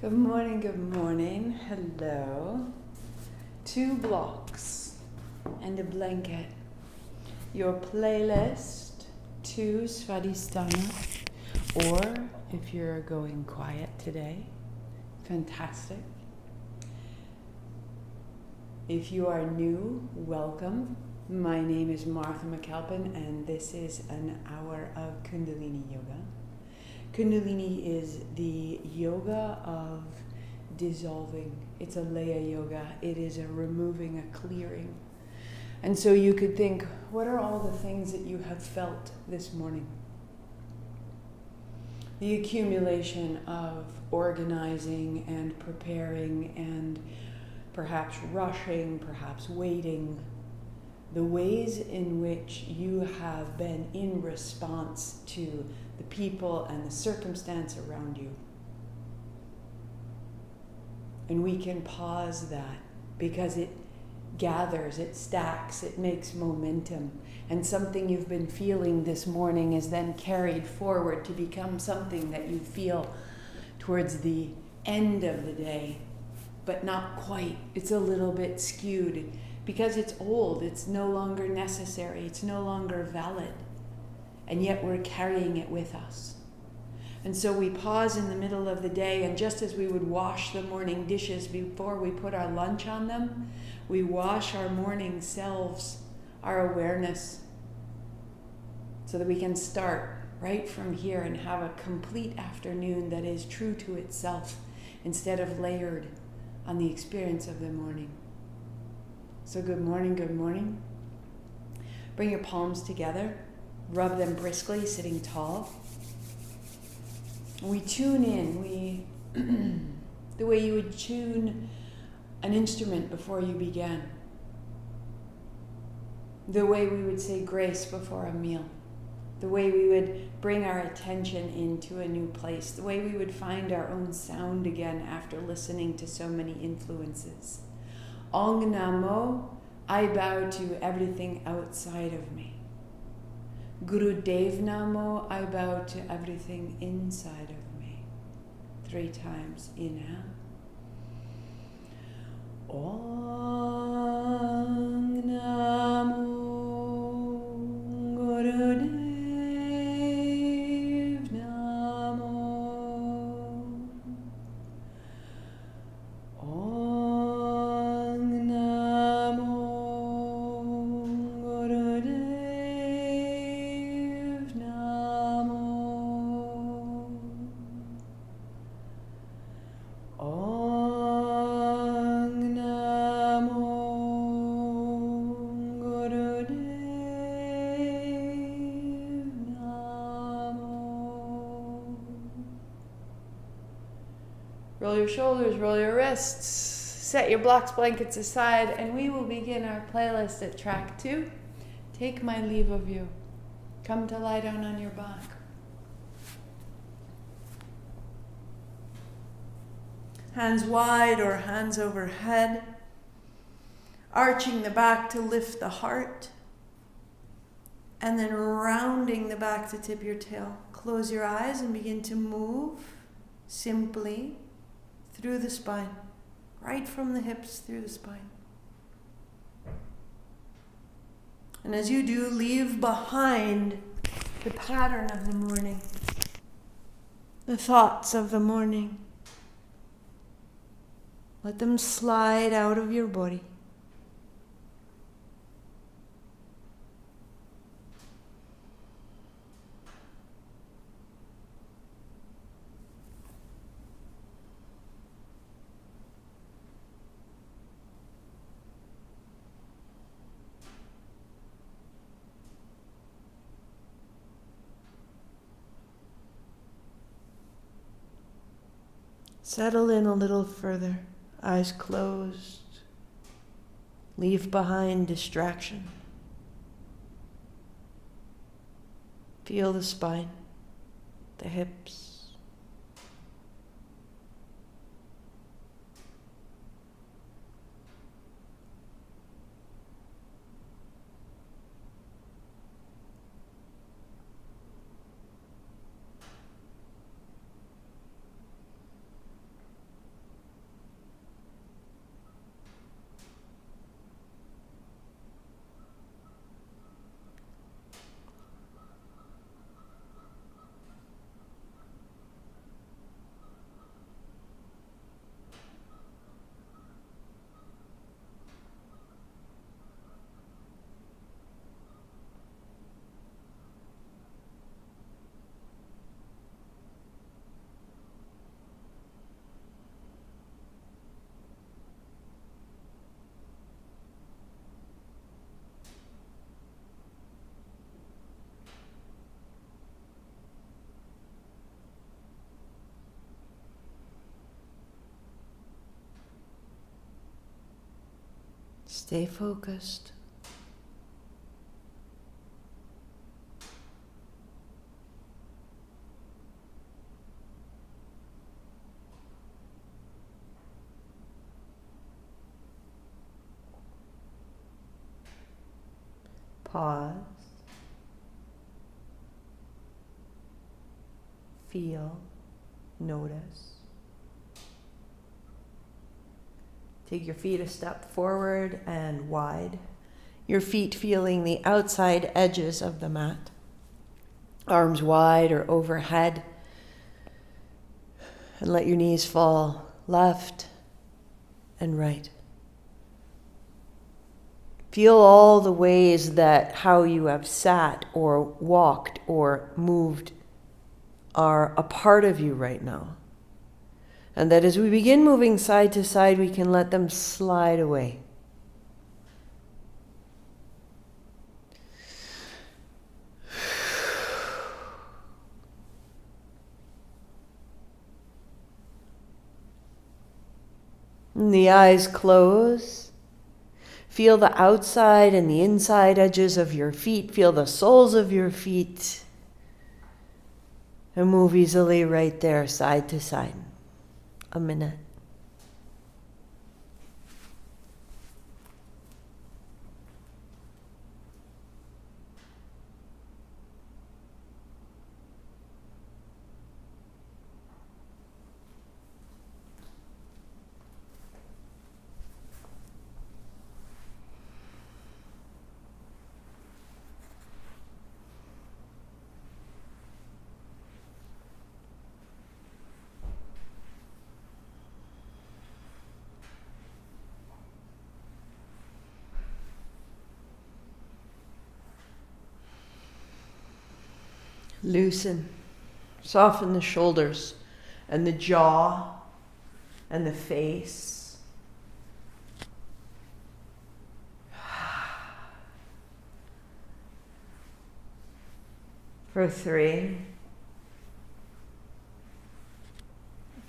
Good morning, hello. 2 blocks and a blanket. Your playlist to Svadhistana, or if you're going quiet today, fantastic. If you are new, welcome. My name is Martha McAlpin and this is an hour of Kundalini Yoga. Kundalini is the yoga of dissolving. It's a laya yoga. It is a removing, a clearing. And so you could think, what are all the things that you have felt this morning? The accumulation of organizing and preparing and perhaps rushing, perhaps waiting. The ways in which you have been in response to the people and the circumstance around you. And we can pause that because it gathers, it stacks, it makes momentum. And something you've been feeling this morning is then carried forward to become something that you feel towards the end of the day, but not quite. It's a little bit skewed because it's old, it's no longer necessary, it's no longer valid. And yet we're carrying it with us. And so we pause in the middle of the day, and just as we would wash the morning dishes before we put our lunch on them, we wash our morning selves, our awareness, so that we can start right from here and have a complete afternoon that is true to itself instead of layered on the experience of the morning. So good morning, good morning. Bring your palms together. Rub them briskly, sitting tall. We tune in, the way you would tune an instrument before you began. The way we would say grace before a meal. The way we would bring our attention into a new place. The way we would find our own sound again after listening to so many influences. Ong Namo, I bow to everything outside of me. Guru Dev Namo, I bow to everything inside of me. 3 times. Inhale. Om Namo Guru Dev Namo. Om Namo Guru Dev. Roll your shoulders, roll your wrists, set your blocks, blankets aside, and we will begin our playlist at track 2. Take my leave of you. Come to lie down on your back. Hands wide or hands overhead. Arching the back to lift the heart. And then rounding the back to tip your tail. Close your eyes and begin to move simply through the spine, right from the hips through the spine. And as you do, leave behind the pattern of the morning, the thoughts of the morning. Let them slide out of your body. Settle in a little further, eyes closed. Leave behind distraction. Feel the spine, the hips. Stay focused. Pause. Feel. Notice. Take your feet a step forward and wide. Your feet feeling the outside edges of the mat. Arms wide or overhead. And let your knees fall left and right. Feel all the ways that how you have sat or walked or moved are a part of you right now. And that as we begin moving side to side, we can let them slide away. And the eyes close. Feel the outside and the inside edges of your feet. Feel the soles of your feet. And move easily right there, side to side. A minute. Loosen, soften the shoulders and the jaw and the face. For 3,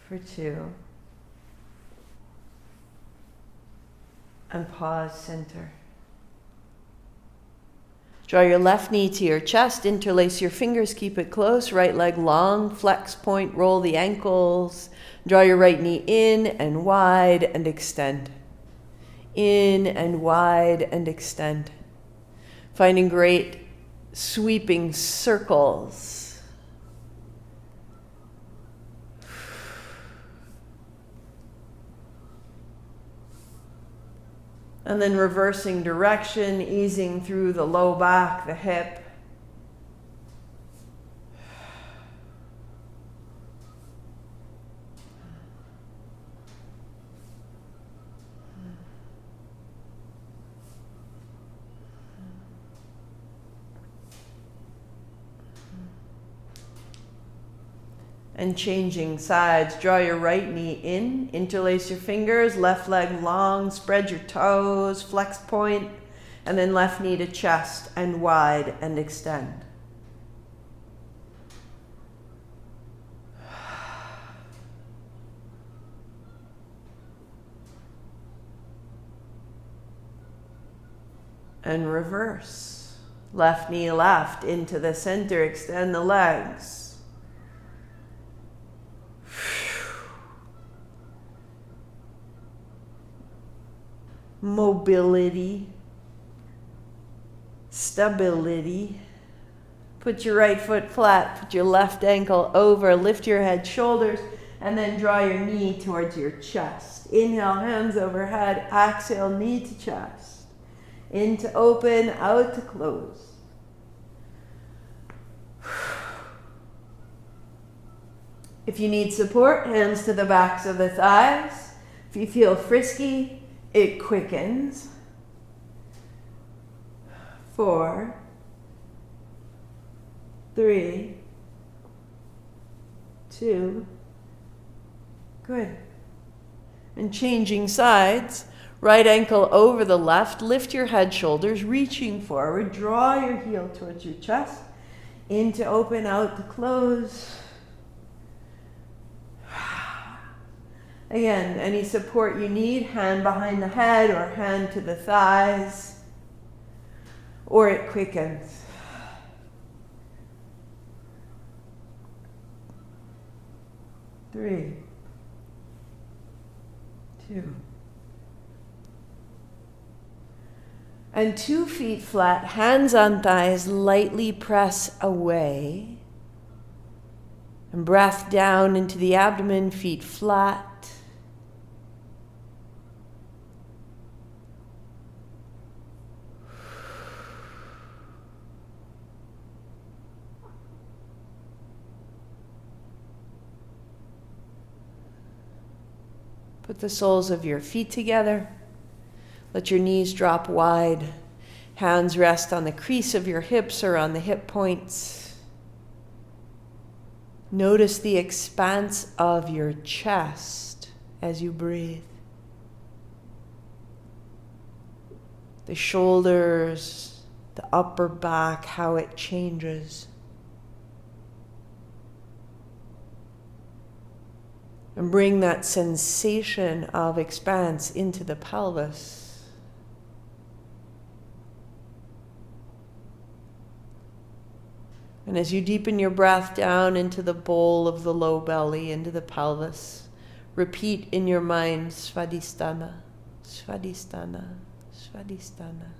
for 2, and pause, center. Draw your left knee to your chest, interlace your fingers, keep it close, right leg long, flex, point, roll the ankles. Draw your right knee in and wide and extend. In and wide and extend. Finding great sweeping circles. And then reversing direction, easing through the low back, the hip. And changing sides. Draw your right knee in, interlace your fingers, left leg long, spread your toes, flex point, and then left knee to chest and wide and extend. And reverse. Left knee left into the center, extend the legs. Mobility, stability. Put your right foot flat, put your left ankle over, lift your head, shoulders, and then draw your knee towards your chest. Inhale, hands overhead, exhale, knee to chest. In to open, out to close. If you need support, hands to the backs of the thighs. If you feel frisky, it quickens. 4, 3, 2, good. And changing sides, right ankle over the left, lift your head, shoulders, reaching forward, draw your heel towards your chest, in to open, out to close. Again, any support you need, hand behind the head or hand to the thighs, or it quickens. 3, 2. And 2 feet flat, hands on thighs, lightly press away. And breath down into the abdomen, feet flat. Put the soles of your feet together. Let your knees drop wide. Hands rest on the crease of your hips or on the hip points. Notice the expanse of your chest as you breathe. The shoulders, the upper back, how it changes. And bring that sensation of expanse into the pelvis. And as you deepen your breath down into the bowl of the low belly, into the pelvis, repeat in your mind, Svadhistana, Svadhistana, Svadhistana.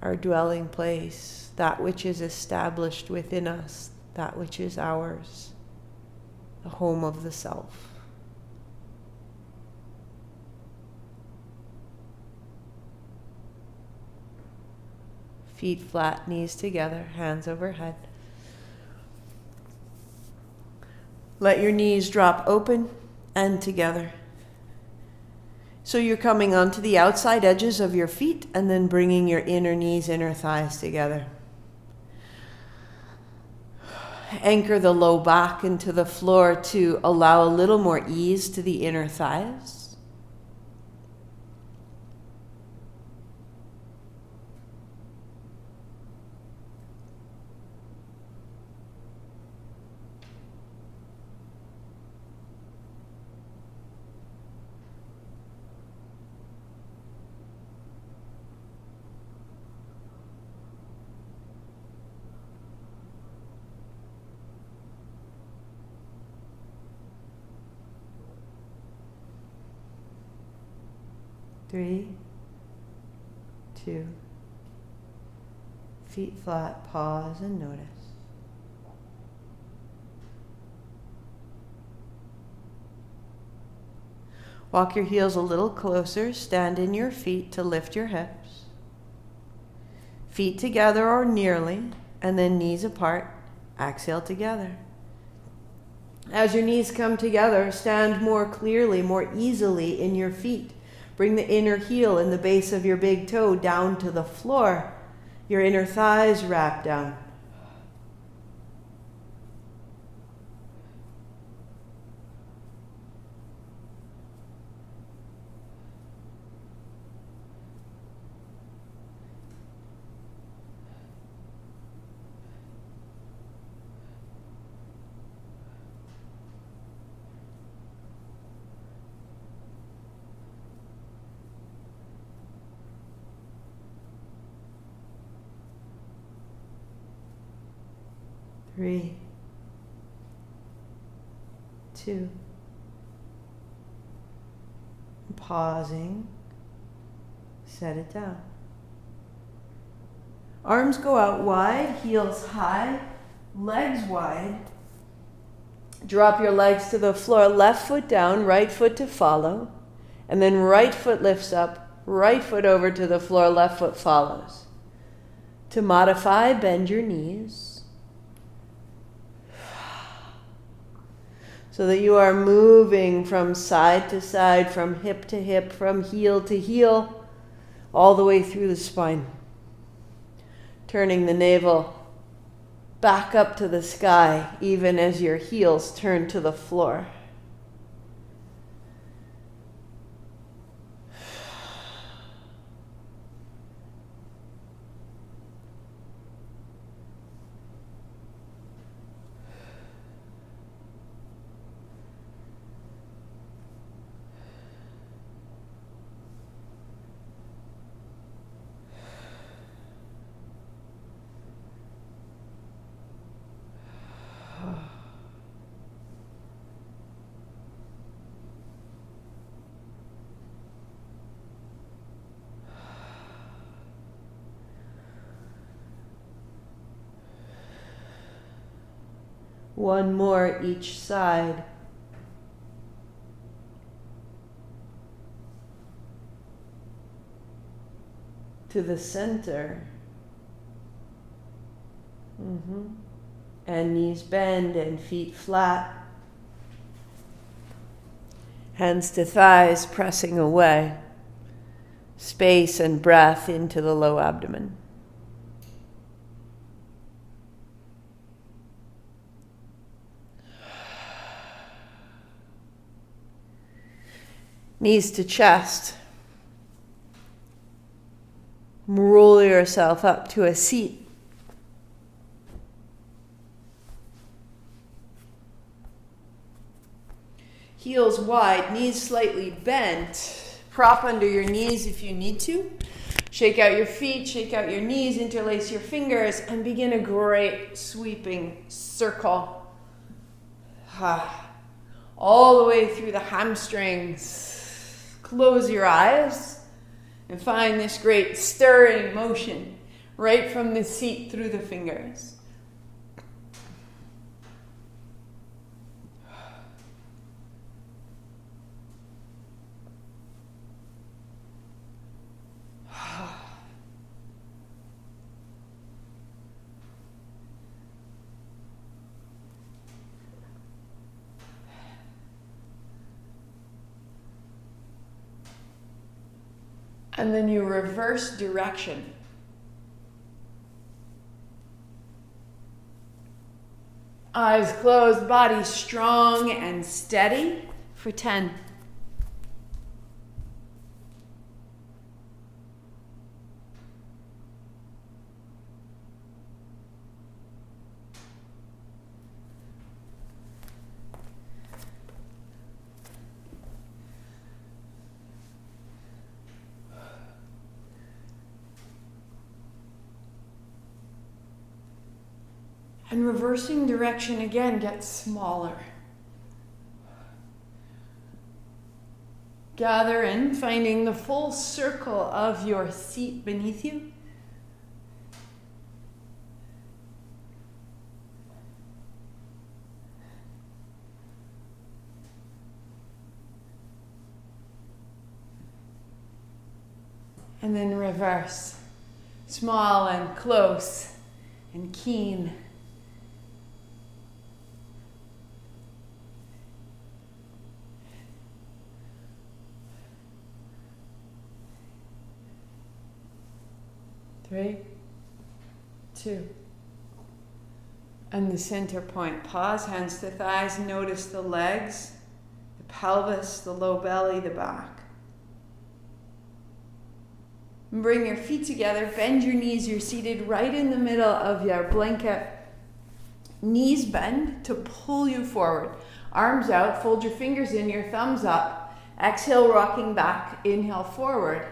Our dwelling place, that which is established within us, that which is ours. The home of the self. Feet flat, knees together, hands overhead. Let your knees drop open and together. So you're coming onto the outside edges of your feet and then bringing your inner knees, inner thighs together. Anchor the low back into the floor to allow a little more ease to the inner thighs. Three, 2, feet flat, pause and notice. Walk your heels a little closer, stand in your feet to lift your hips. Feet together or nearly, and then knees apart, exhale together. As your knees come together, stand more clearly, more easily in your feet. Bring the inner heel and the base of your big toe down to the floor. Your inner thighs wrap down. Three, 2, pausing, set it down. Arms go out wide, heels high, legs wide. Drop your legs to the floor, left foot down, right foot to follow, and then right foot lifts up, right foot over to the floor, left foot follows. To modify, bend your knees, so that you are moving from side to side, from hip to hip, from heel to heel, all the way through the spine. Turning the navel back up to the sky, even as your heels turn to the floor. One more each side. To the center. And knees bend and feet flat. Hands to thighs, pressing away. Space and breath into the low abdomen. Knees to chest. Roll yourself up to a seat. Heels wide, knees slightly bent. Prop under your knees if you need to. Shake out your feet, shake out your knees, interlace your fingers, and begin a great sweeping circle. All the way through the hamstrings. Close your eyes and find this great stirring motion right from the seat through the fingers. And then you reverse direction. Eyes closed, body strong and steady for 10. And reversing direction again gets smaller. Gather in, finding the full circle of your seat beneath you. And then reverse. Small and close and keen. Three, 2, and the center point. Pause, hands to thighs. Notice the legs, the pelvis, the low belly, the back. And bring your feet together. Bend your knees. You're seated right in the middle of your blanket. Knees bend to pull you forward. Arms out. Fold your fingers in. Your thumbs up. Exhale, rocking back. Inhale, forward.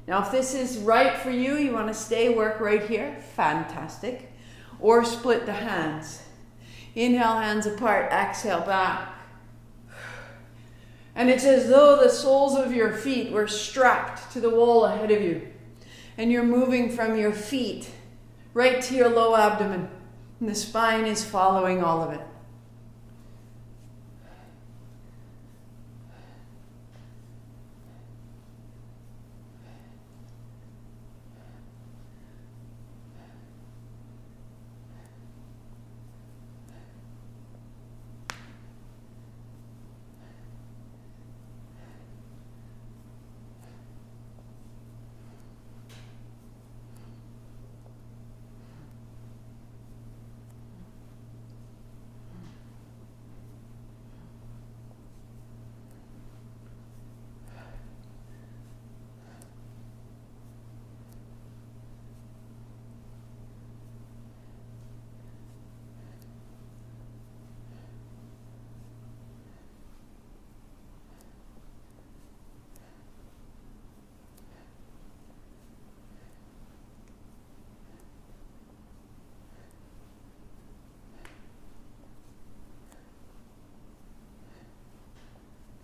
Now, if this is right for you, you want to stay, work right here, fantastic. Or split the hands. Inhale, hands apart, exhale, back. And it's as though the soles of your feet were strapped to the wall ahead of you. And you're moving from your feet right to your low abdomen. And the spine is following all of it.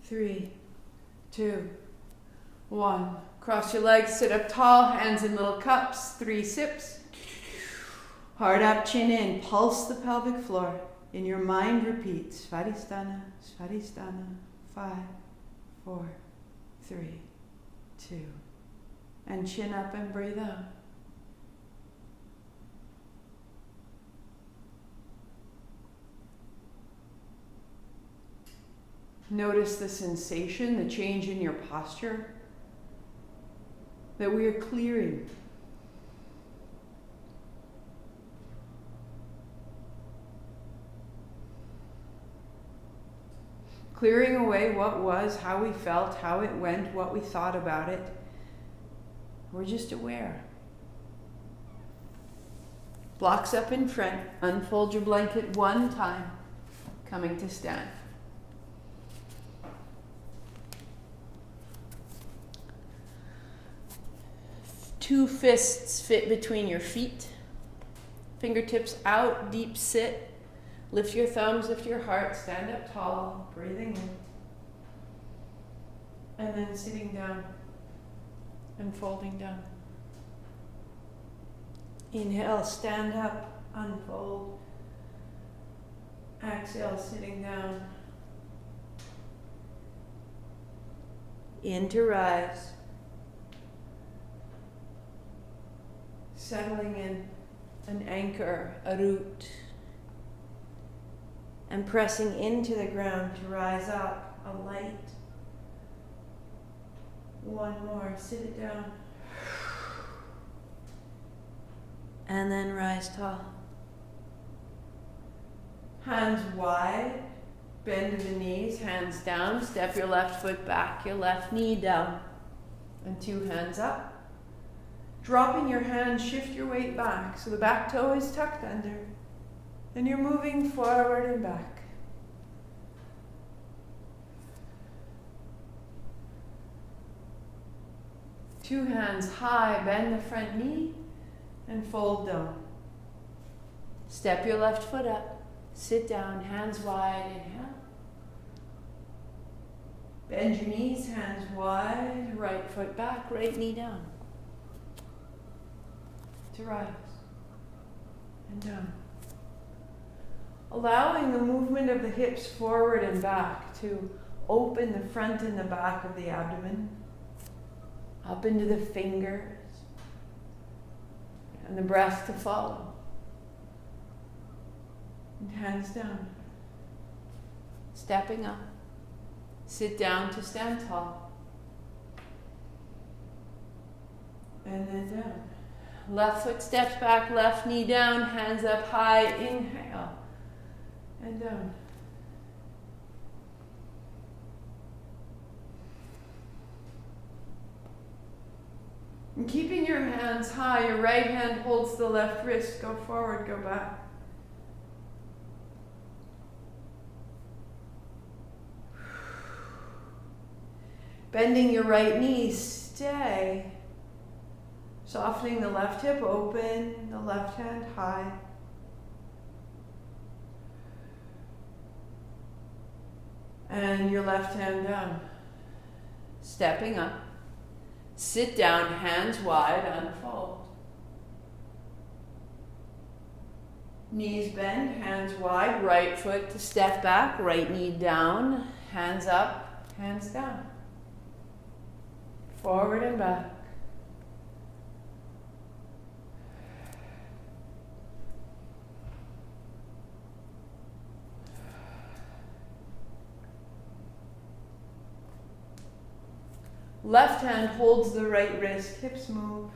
Three, 2, 1. Cross your legs, sit up tall, hands in little cups. 3 sips. Heart up, chin in. Pulse the pelvic floor. in your mind repeat Svadhistana, Svadhistana, 5, 4, 3, 2. And chin up and breathe out. Notice the sensation, the change in your posture, that we are clearing. Clearing away what was, how we felt, how it went, what we thought about it. We're just aware. Blocks up in front. Unfold your blanket one time. Coming to stand. Two fists fit between your feet. Fingertips out, deep sit. Lift your thumbs, lift your heart, stand up tall, breathing in. And then sitting down and folding down. Inhale, stand up, unfold. Exhale, sitting down. In to rise. Settling in, an anchor, a root. And pressing into the ground to rise up, a light. One more, sit it down. And then rise tall. Hands wide, bend to the knees, hands down, step your left foot back, your left knee down. And 2 hands up. Dropping your hands, shift your weight back so the back toe is tucked under. Then you're moving forward and back. Two hands high, bend the front knee and fold down. Step your left foot up, sit down, hands wide, inhale. Bend your knees, hands wide, right foot back, right knee down. To rise and down. Allowing the movement of the hips forward and back to open the front and the back of the abdomen, up into the fingers, and the breath to follow. And hands down. Stepping up. Sit down to stand tall. And then down. Left foot steps back, left knee down, hands up high, inhale, and down. And keeping your hands high, your right hand holds the left wrist, go forward, go back. Bending your right knee, stay. Softening the left hip open, the left hand high. And your left hand down. Stepping up. Sit down, hands wide, unfold. Knees bend, hands wide, right foot to step back, right knee down, hands up, hands down. Forward and back. Left hand holds the right wrist, hips move.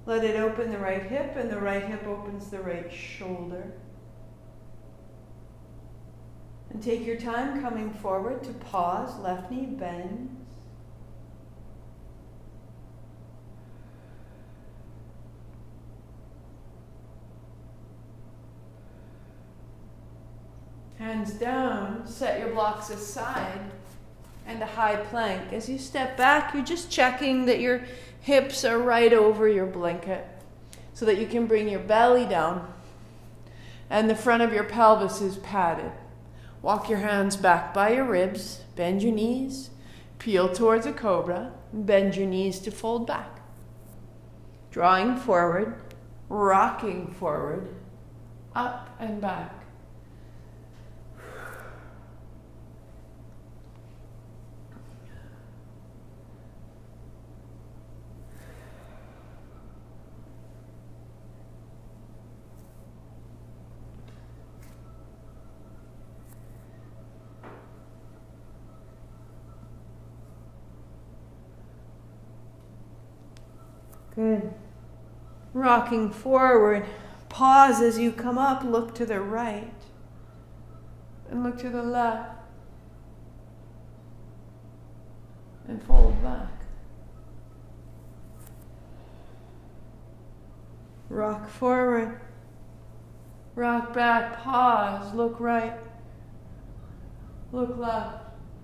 Let it open the right hip, and the right hip opens the right shoulder. And take your time coming forward to pause, left knee bends. Hands down, set your blocks aside. And a high plank. As you step back, you're just checking that your hips are right over your blanket so that you can bring your belly down and the front of your pelvis is padded. Walk your hands back by your ribs, bend your knees, peel towards a cobra, bend your knees to fold back. Drawing forward, rocking forward, up and back. Good. Rocking forward. Pause as you come up. Look to the right. And look to the left. And fold back. Rock forward. Rock back. Pause. Look right. Look left.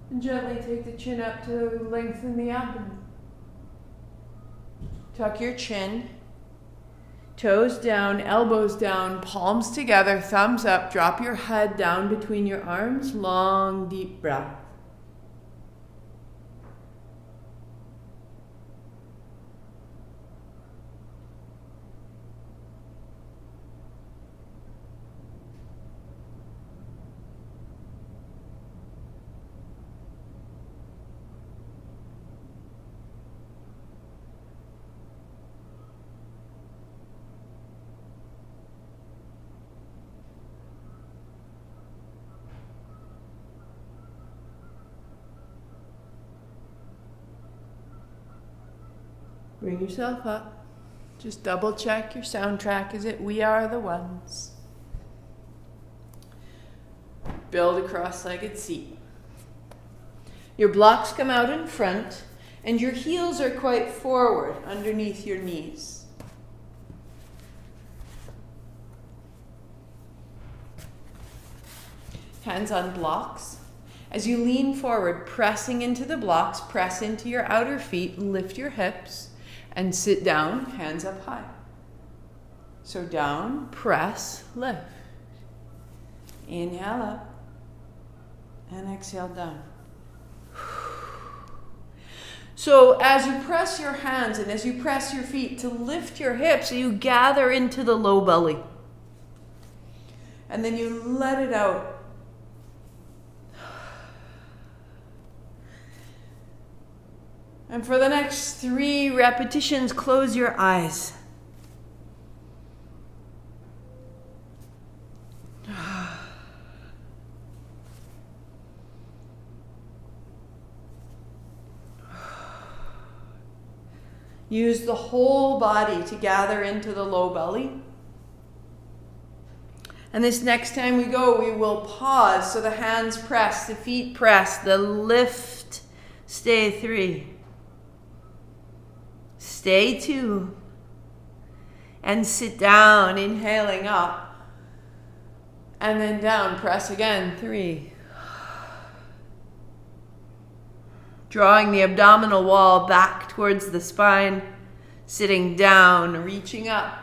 And gently take the chin up to lengthen the abdomen. Tuck your chin, toes down, elbows down, palms together, thumbs up. Drop your head down between your arms. Long, deep breath. Bring yourself up. Just double check your soundtrack. Is it We Are the Ones? Build a cross-legged seat. Your blocks come out in front and your heels are quite forward underneath your knees. Hands on blocks. As you lean forward, pressing into the blocks, press into your outer feet, lift your hips, and sit down, hands up high. So down, press, lift. Inhale up, and exhale down. So as you press your hands and as you press your feet to lift your hips, you gather into the low belly. And then you let it out. And for the next 3 repetitions, close your eyes. Use the whole body to gather into the low belly. And this next time we go, we will pause. So the hands press, the feet press, the lift, stay 3. Stay 2. And sit down, inhaling up. And then down, press again, 3. Drawing the abdominal wall back towards the spine. Sitting down, reaching up.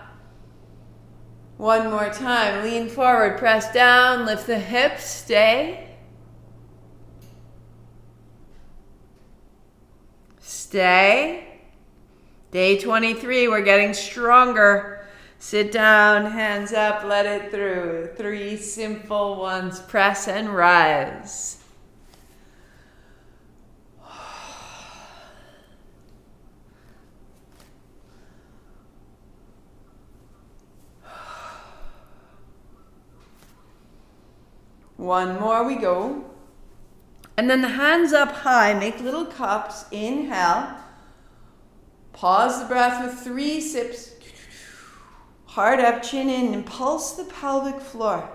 One more time, lean forward, press down, lift the hips, stay. Stay. Day 23, we're getting stronger. Sit down, hands up, let it through. 3 simple ones, press and rise. One more we go. And then the hands up high, make little cups, inhale. Pause the breath with 3 sips. Heart up, chin in, and pulse the pelvic floor.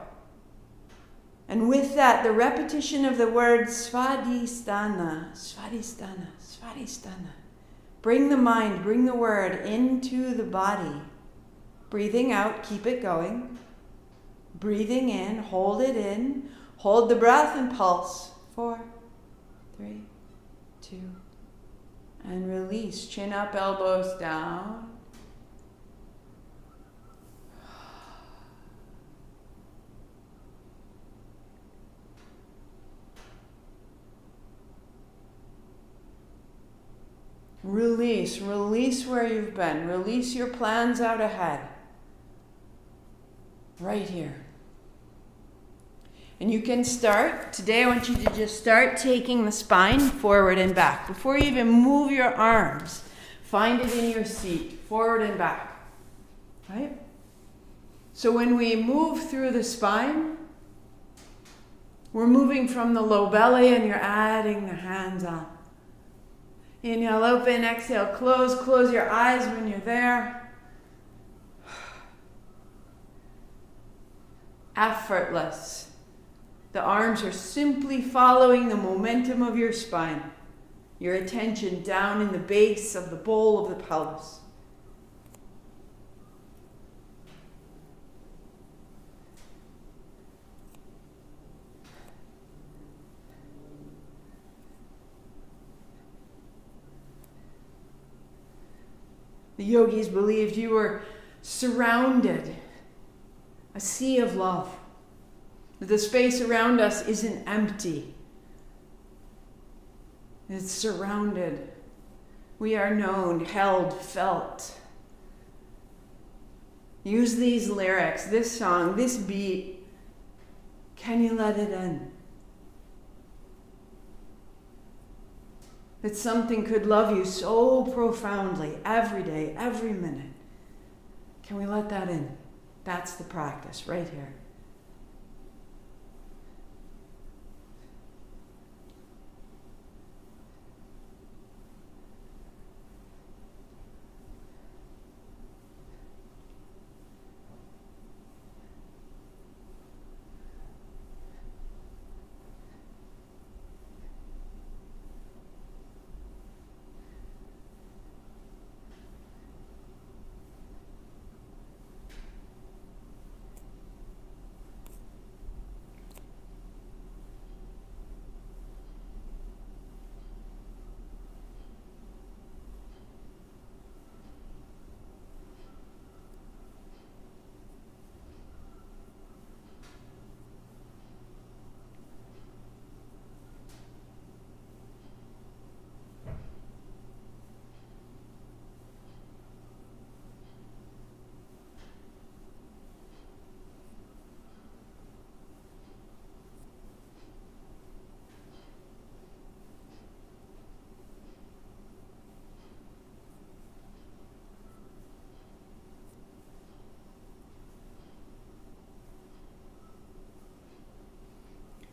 And with that, the repetition of the word Svadhistana, Svadhistana, Svadhistana. Bring the mind, bring the word into the body. Breathing out, keep it going. Breathing in, hold it in. Hold the breath and pulse. 4, 3, 2, and release. Chin up, elbows down. Release. Release where you've been. Release your plans out ahead. Right here. And you can start, today I want you to just start taking the spine forward and back. Before you even move your arms, find it in your seat, forward and back, right? So when we move through the spine, we're moving from the low belly and you're adding the hands on. Inhale, open, exhale, close. Close your eyes when you're there. Effortless. The arms are simply following the momentum of your spine. Your attention down in the base of the bowl of the pelvis. The yogis believed you were surrounded, a sea of love. The space around us isn't empty. It's surrounded. We are known, held, felt. Use these lyrics, this song, this beat. Can you let it in? That something could love you so profoundly every day, every minute. Can we let that in? That's the practice right here.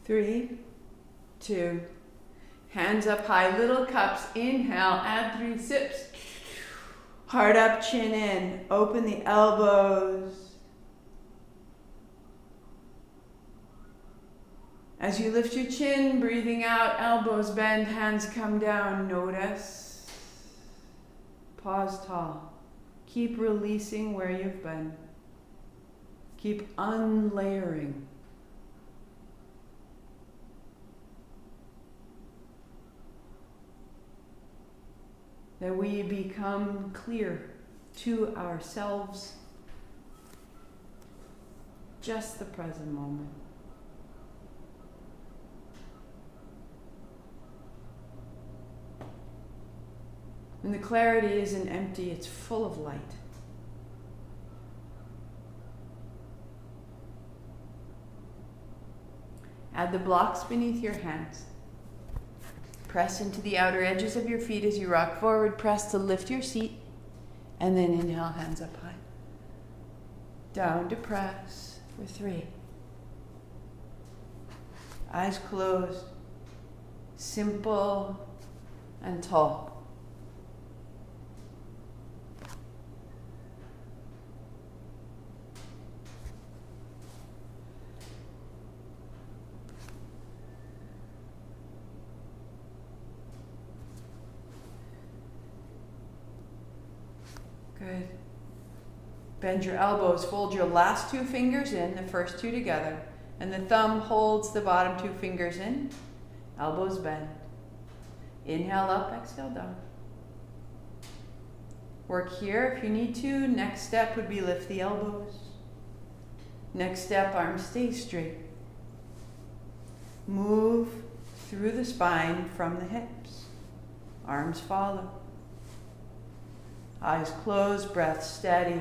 Three, two, hands up high, little cups. Inhale, add 3 sips. Heart up, chin in. Open the elbows. As you lift your chin, breathing out, elbows bend, hands come down. Notice. Pause tall. Keep releasing where you've been. Keep unlayering. That we become clear to ourselves, just the present moment. And the clarity isn't empty, it's full of light. Add the blocks beneath your hands. Press into the outer edges of your feet as you rock forward. Press to lift your seat. And then inhale, hands up high. Down to press for 3. Eyes closed. Simple and tall. Good. Bend your elbows, fold your last 2 fingers in, the first 2 together, and the thumb holds the bottom 2 fingers in, elbows bend. Inhale up, exhale down. Work here if you need to. Next step would be lift the elbows. Next step, arms stay straight. Move through the spine from the hips. Arms follow. Eyes closed, breath steady.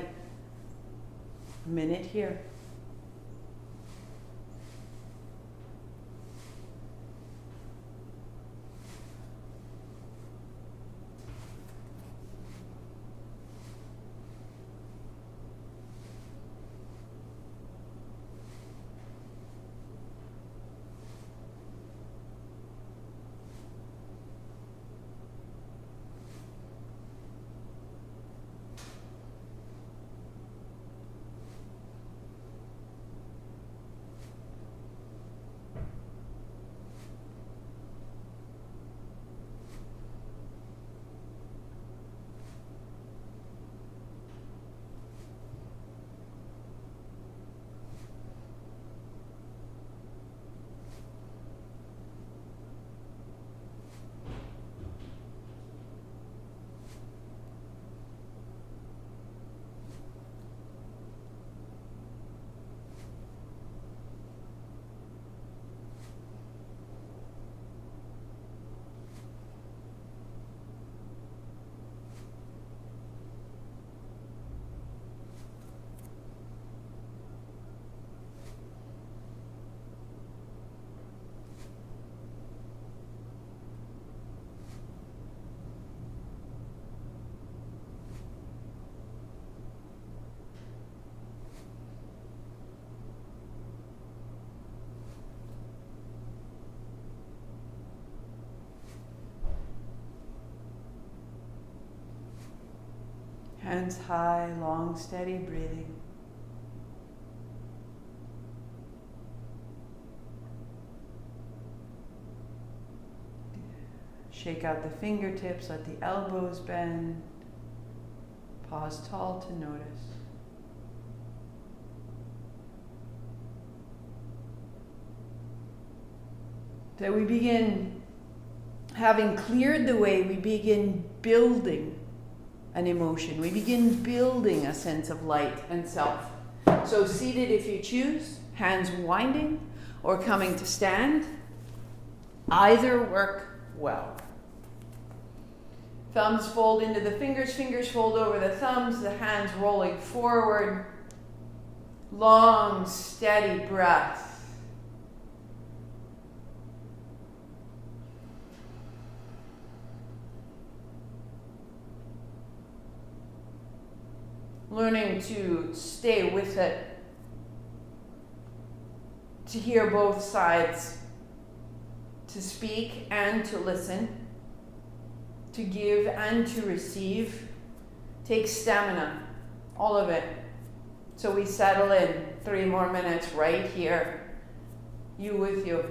A minute here. Hands high, long, steady breathing. Shake out the fingertips, let the elbows bend. Pause tall to notice. So we begin, having cleared the way, we begin building an emotion. We begin building a sense of light and self. So seated if you choose, hands winding, or coming to stand. Either work well. Thumbs fold into the fingers, fingers fold over the thumbs, the hands rolling forward. Long, steady breath. Learning to stay with it, to hear both sides, to speak and to listen, to give and to receive. Takes stamina, all of it. So we settle in 3 more minutes right here, you with you.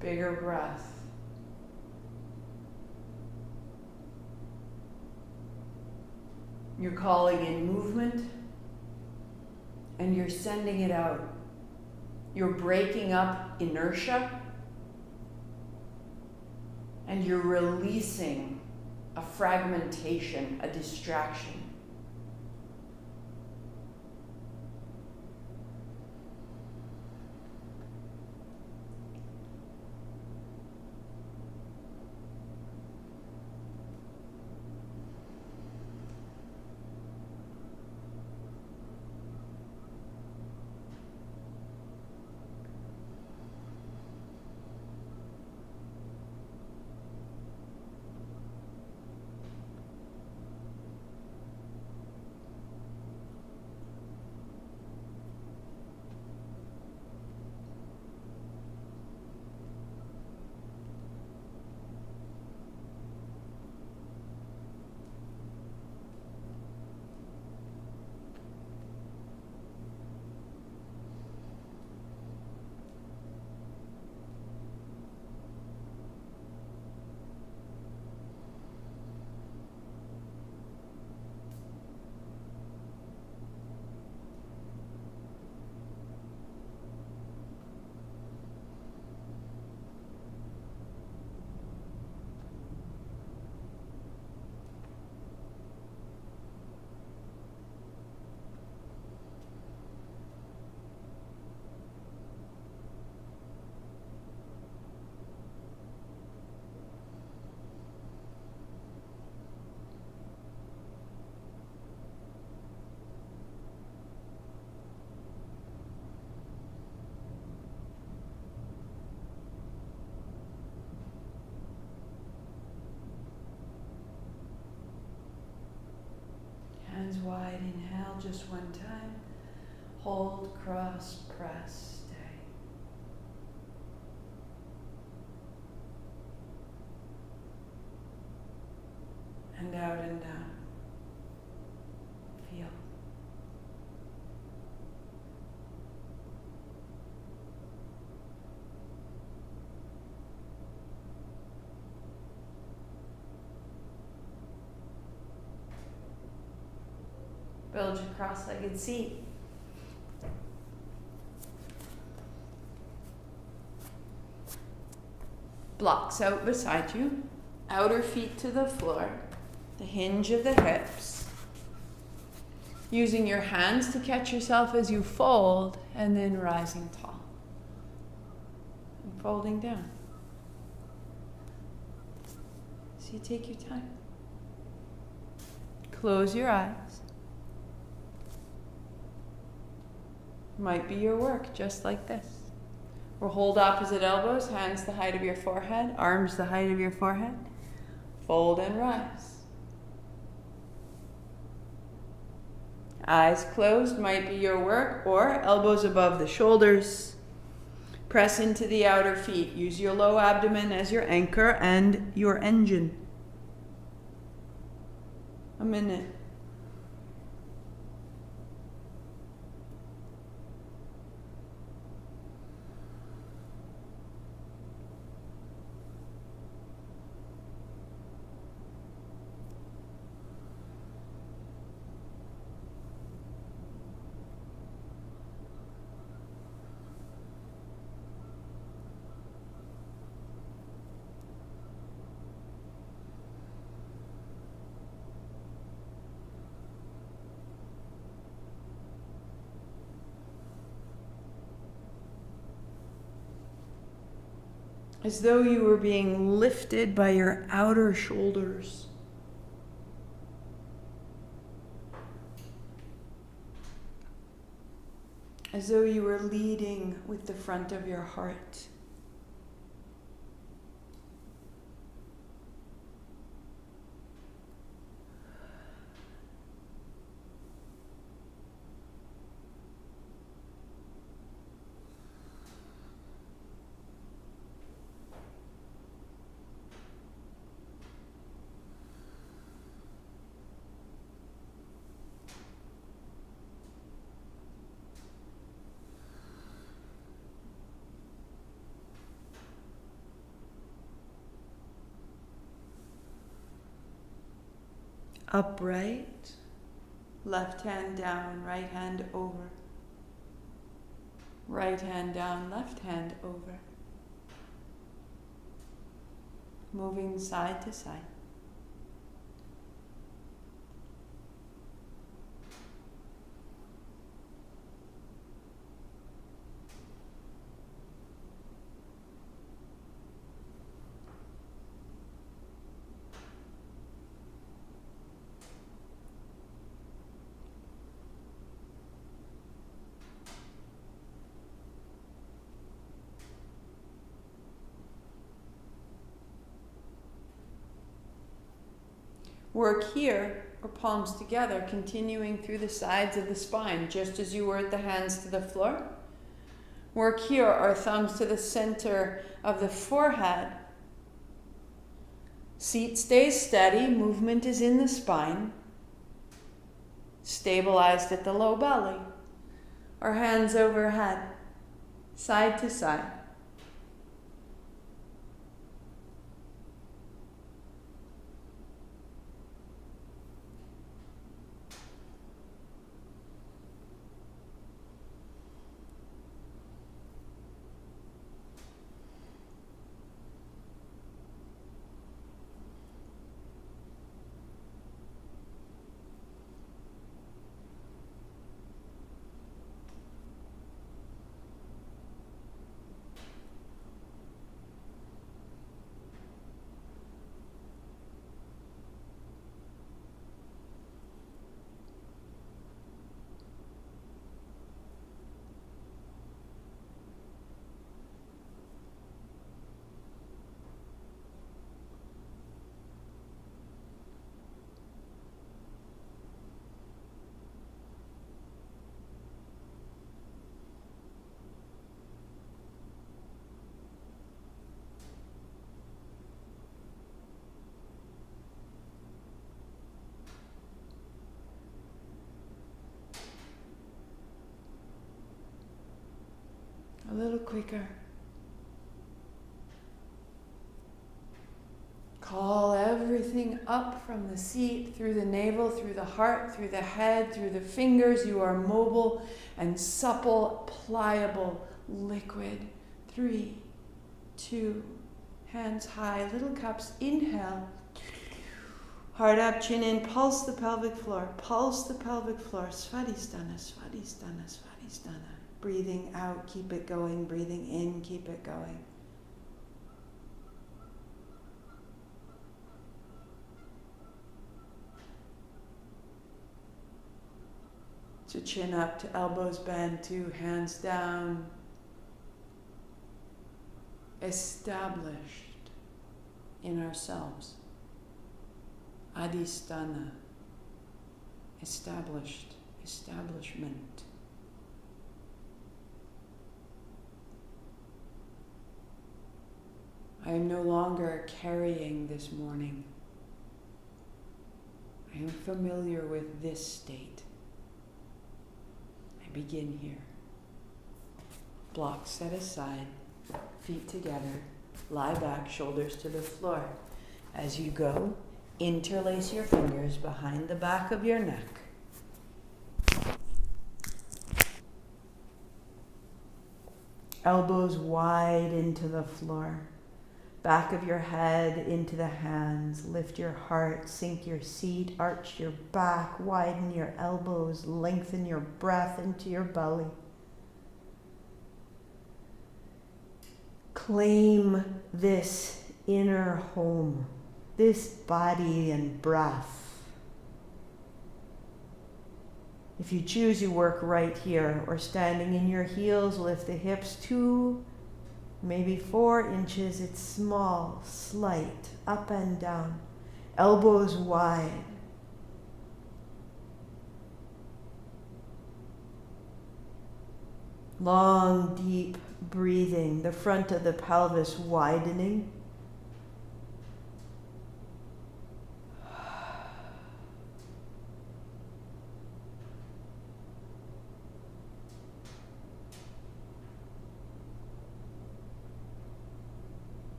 Bigger breath. You're calling in movement and you're sending it out. You're breaking up inertia and you're releasing a fragmentation, a distraction. Hands wide, inhale just one time. Hold, cross, press, stay. and out and down. Feel. Build your cross-legged seat. Blocks out beside you. Outer feet to the floor. The hinge of the hips. Using your hands to catch yourself as you fold and then rising tall. And folding down. So you take your time. Close your eyes. Might be your work, just like this. Or hold opposite elbows, hands the height of your forehead, arms the height of your forehead. Fold and rise. Eyes closed might be your work, or elbows above the shoulders. Press into the outer feet. Use your low abdomen as your anchor and your engine. A minute. As though you were being lifted by your outer shoulders. As though you were leading with the front of your heart. Upright, left hand down, right hand over. Right hand down, left hand over. Moving side to side. Work here, or palms together, continuing through the sides of the spine, just as you were at the hands to the floor. Work here, or thumbs to the center of the forehead. Seat stays steady, movement is in the spine. Stabilized at the low belly, or hands overhead, side to side. A little quicker. Call everything up from the seat, through the navel, through the heart, through the head, through the fingers. You are mobile and supple, pliable, liquid. 3, 2, hands high, little cups. Inhale. Heart up, chin in, pulse the pelvic floor. Pulse the pelvic floor. Svadhistana, Svadhistana, Svadhistana. Breathing out, keep it going. Breathing in, keep it going. To chin up, to elbows bent, to hands down. Established in ourselves. Adhistana. Established. Establishment. I am no longer carrying this morning. I am familiar with this state. I begin here. Blocks set aside, feet together, lie back, shoulders to the floor. As you go, interlace your fingers behind the back of your neck. Elbows wide into the floor. Back of your head into the hands. Lift your heart, sink your seat, arch your back, widen your elbows, lengthen your breath into your belly. Claim this inner home, this body and breath. If you choose, you work right here, or standing in your heels, lift the hips 2, maybe 4 inches. It's small, slight, up and down. Elbows wide. Long, deep breathing, the front of the pelvis widening.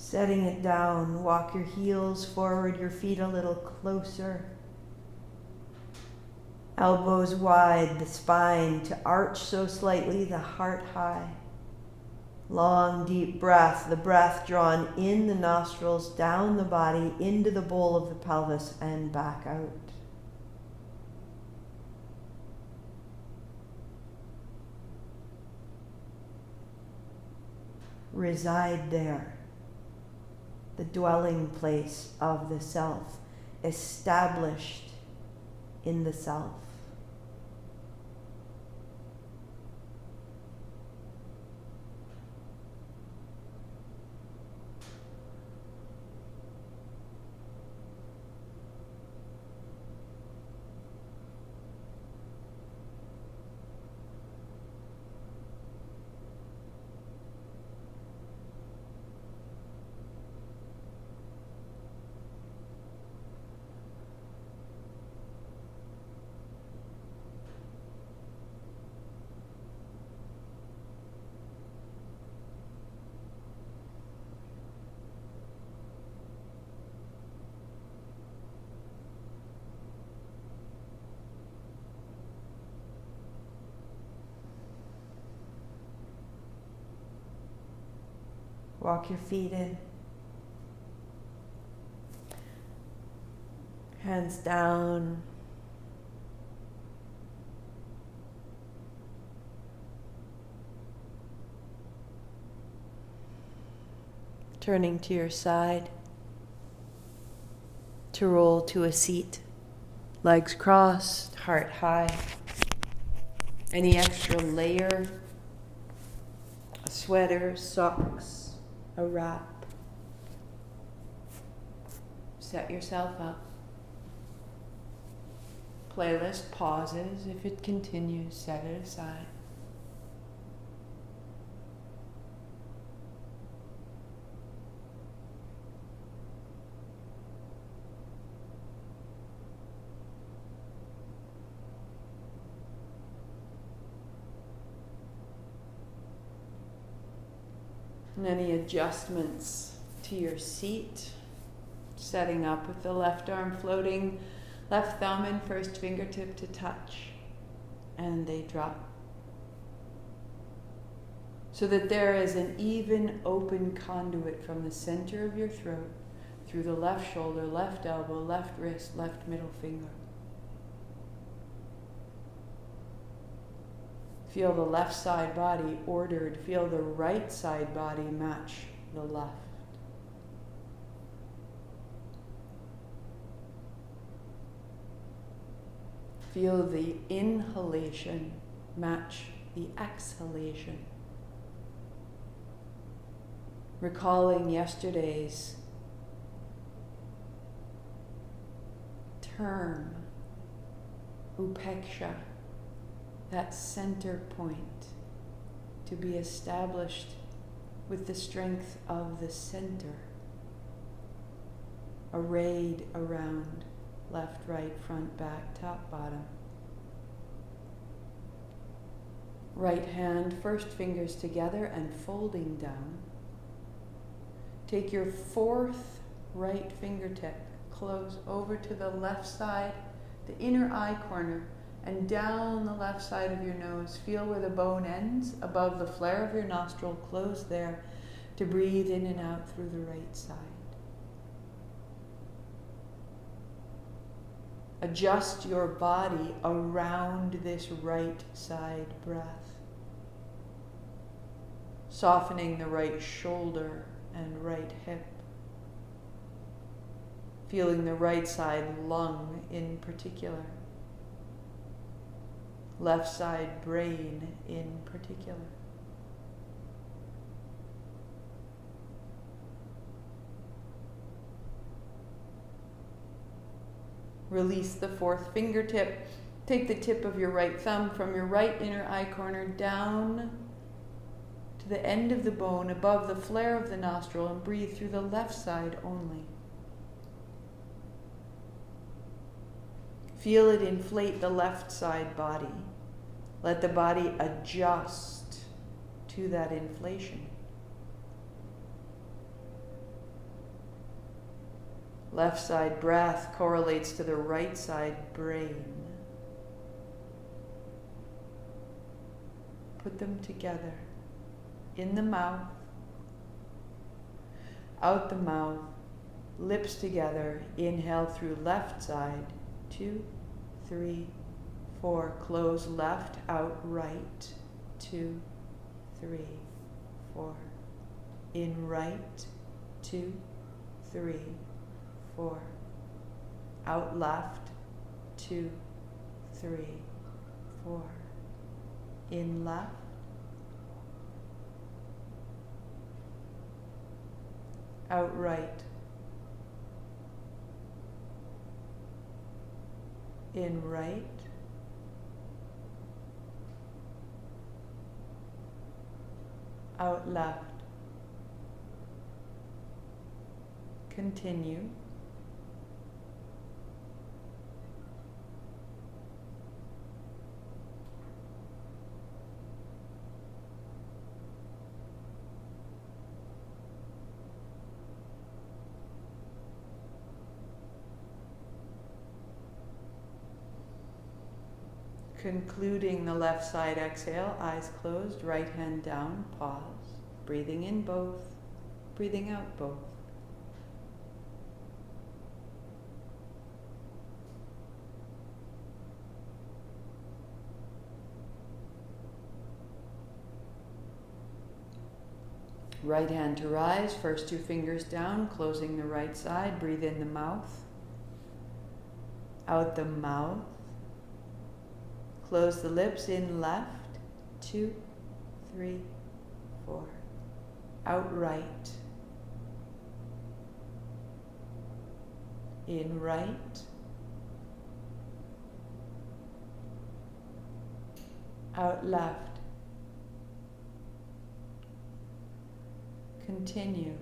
Setting it down, walk your heels forward, your feet a little closer. Elbows wide, the spine to arch so slightly, the heart high. Long, deep breath, the breath drawn in the nostrils, down the body, into the bowl of the pelvis, and back out. Reside there. The dwelling place of the self, established in the self. Walk your feet in. Hands down. Turning to your side to roll to a seat. Legs crossed, heart high. Any extra layer, a sweater, socks, a wrap. Set yourself up. playlist pauses. If it continues, set it aside. And any adjustments to your seat, setting up with the left arm floating, left thumb and first fingertip to touch, and they drop. So that there is an even open conduit from the center of your throat, through the left shoulder, left elbow, left wrist, left middle finger. Feel the left side body ordered. Feel the right side body match the left. Feel the inhalation match the exhalation. Recalling yesterday's term, upeksha, that center point, to be established with the strength of the center, arrayed around left, right, front, back, top, bottom. Right hand, first fingers together and folding down. Take your fourth right fingertip, close over to the left side, the inner eye corner, and down the left side of your nose. Feel where the bone ends, above the flare of your nostril. Close there to breathe in and out through the right side. Adjust your body around this right side breath, softening the right shoulder and right hip, feeling the right side lung in particular, left side brain in particular. Release the fourth fingertip. Take the tip of your right thumb from your right inner eye corner down to the end of the bone above the flare of the nostril and breathe through the left side only. Feel it inflate the left side body. Let the body adjust to that inflation. Left side breath correlates to the right side brain. Put them together. In the mouth, out the mouth, lips together. Inhale through left side. 2, 3, 4. Close left, out right. 2, 3, 4. In right. 2, 3, 4. Out left. 2, 3, 4. In left. Out right. In right. Out left. Continue. Concluding the left side exhale, eyes closed, right hand down, pause. Breathing in both, breathing out both. Right hand to rise, first 2 fingers down, closing the right side. Breathe in the mouth, out the mouth. Close the lips, in left, 2, 3, 4. Out right. In right. out left. Continue.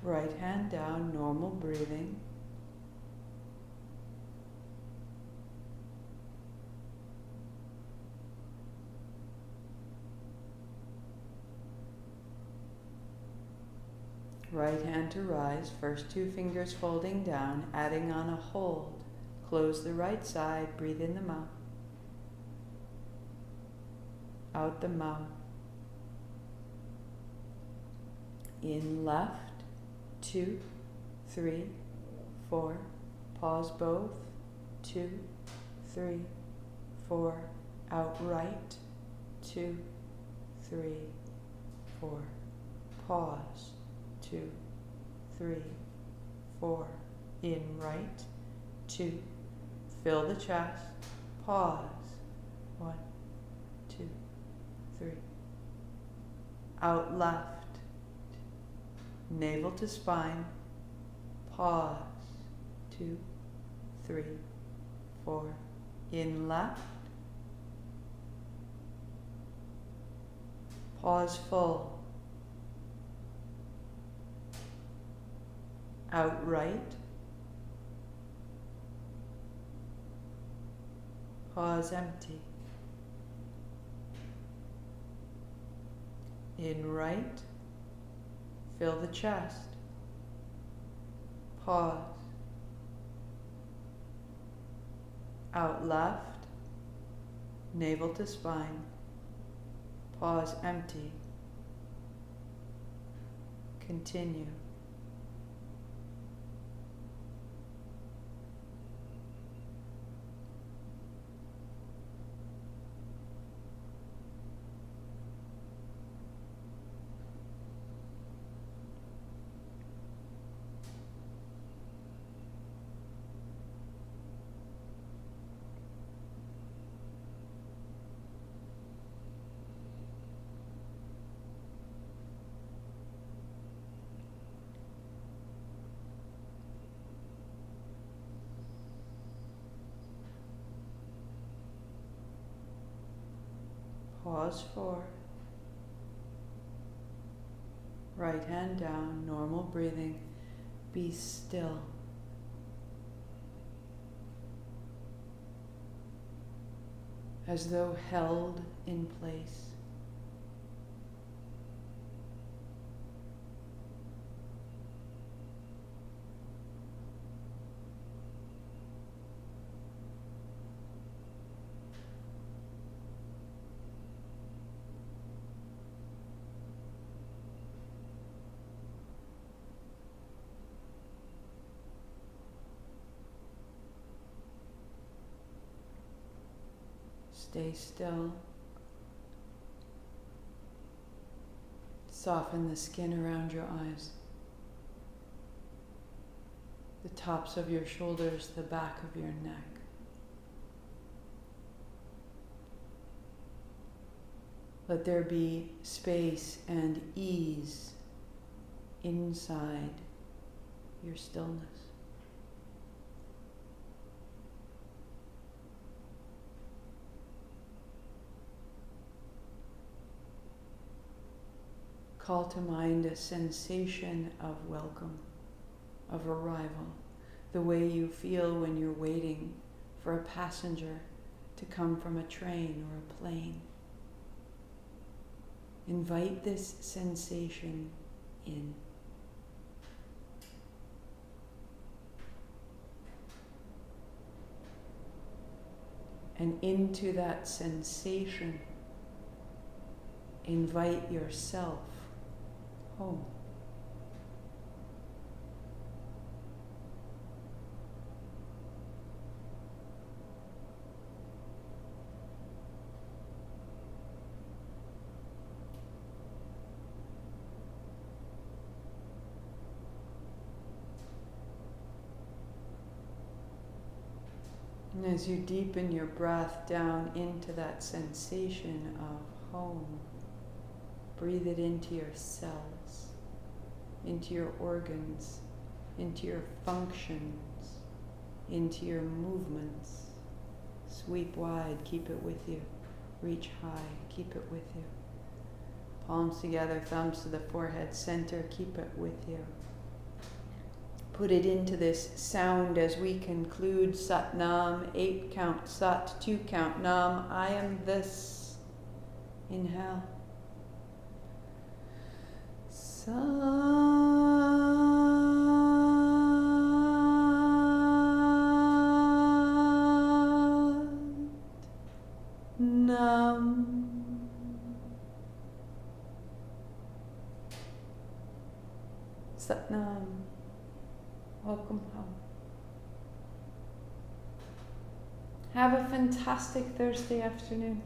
Right hand down, normal breathing. Right hand to rise, first two fingers folding down, adding on a hold. Close the right side, breathe in the mouth. Out the mouth. In left. 2, 3, 4. Pause both. 2, 3, 4. Out right. 2, 3, 4. Pause. 2, 3, 4. In right. 2. Fill the chest. Pause. 1, 2, 3. Out left. Navel to spine. Pause. 2, 3, 4. In left. Pause full. Out right. Pause empty. In right. Fill the chest. Pause. Out left. Navel to spine. Pause empty. Continue. Pause 4. Right hand down, normal breathing. Be still. As though held in place. Stay still. Soften the skin around your eyes, the tops of your shoulders, the back of your neck. Let there be space and ease inside your stillness. Call to mind a sensation of welcome, of arrival, the way you feel when you're waiting for a passenger to come from a train or a plane. Invite this sensation in. And into that sensation, invite yourself home. And as you deepen your breath down into that sensation of home, breathe it into your cells, into your organs, into your functions, into your movements. Sweep wide, keep it with you. Reach high, keep it with you. Palms together, thumbs to the forehead center, keep it with you. Put it into this sound as we conclude Sat Nam, 8 count Sat, 2 count Nam. I am this. Inhale. Sat Nam. Sat Nam. Welcome home. Have a fantastic Thursday afternoon.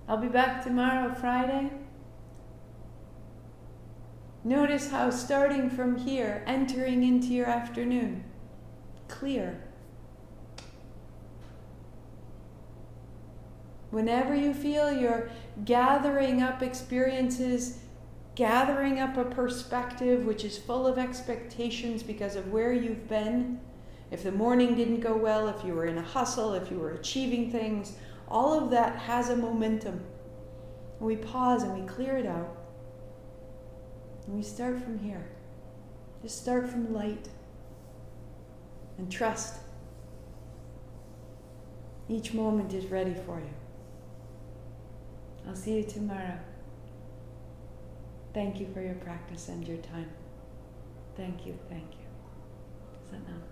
I'll be back tomorrow, Friday. Notice how starting from here, entering into your afternoon, clear. Whenever you feel you're gathering up experiences, gathering up a perspective which is full of expectations because of where you've been. If the morning didn't go well, if you were in a hustle, if you were achieving things, all of that has a momentum. And we pause and we clear it out. And we start from here. Just start from light. And trust. Each moment is ready for you. I'll see you tomorrow. Thank you for your practice and your time. Thank you, thank you. Sat Nam.